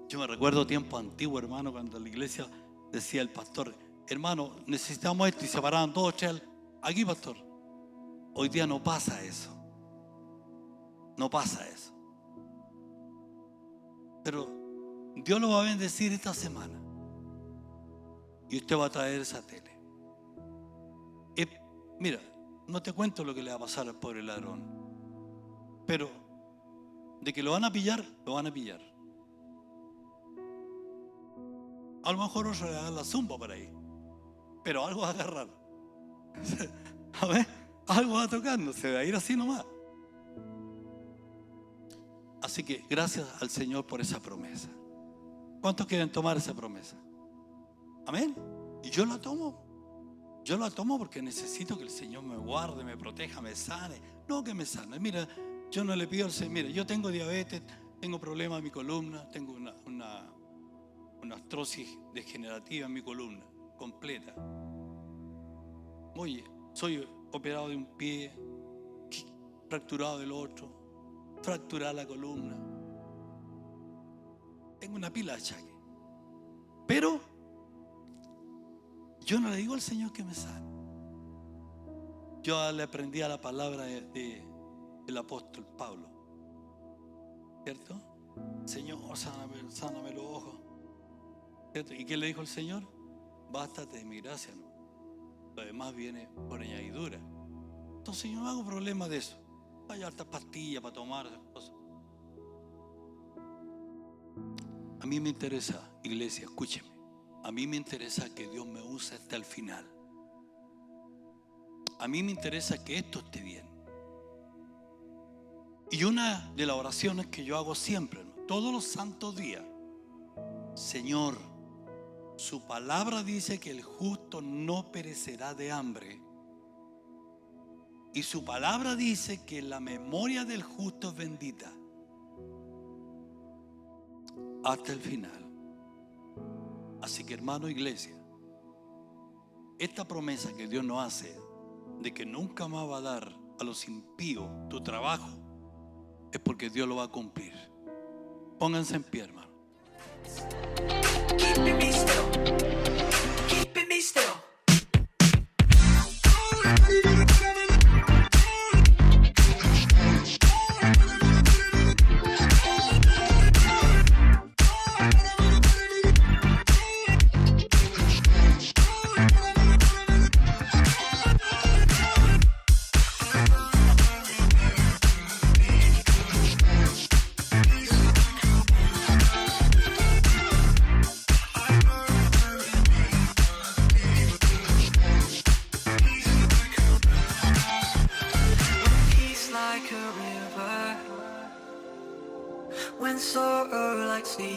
Yo me recuerdo tiempo antiguo, hermano, cuando la iglesia decía el pastor, hermano, necesitamos esto, y se paraban todos, tres, aquí, pastor. Hoy día no pasa eso. No pasa eso. Pero Dios lo va a bendecir esta semana. Y usted va a traer esa tele. Y mira, no te cuento lo que le va a pasar al pobre ladrón. Pero de que lo van a pillar, lo van a pillar. A lo mejor otro le dan la zumba por ahí. Pero algo va a agarrar. A ver, algo va a tocar, no se va a ir así nomás. Así que gracias al Señor por esa promesa. ¿Cuántos quieren tomar esa promesa? Amén. Y yo la tomo. Yo la tomo porque necesito que el Señor me guarde, me proteja, me sane. No que me sane. Mira, yo no le pido al Señor. Mira, yo tengo diabetes, tengo problemas en mi columna, tengo una artrosis degenerativa en mi columna, completa. Oye, soy operado de un pie, fracturado del otro, fracturada la columna. Tengo una pila de achaques. Pero yo no le digo al Señor que me sane. Yo le aprendí a la palabra del apóstol Pablo. ¿Cierto? Señor, sáname los ojos. ¿Cierto? ¿Y qué le dijo el Señor? Bástate de mi gracia, ¿no? Lo demás viene por añadidura. Entonces yo no hago problema de eso. Hay altas pastillas para tomar esas cosas. A mí me interesa, iglesia, escúcheme. A mí me interesa que Dios me use hasta el final. A mí me interesa que esto esté bien. Y una de las oraciones que yo hago siempre, ¿no? Todos los santos días. Señor, su palabra dice que el justo no perecerá de hambre. Y su palabra dice que la memoria del justo es bendita. Hasta el final. Así que, hermano, iglesia, esta promesa que Dios nos hace de que nunca más va a dar a los impíos tu trabajo es porque Dios lo va a cumplir. Pónganse en pie, hermano. Keep me still.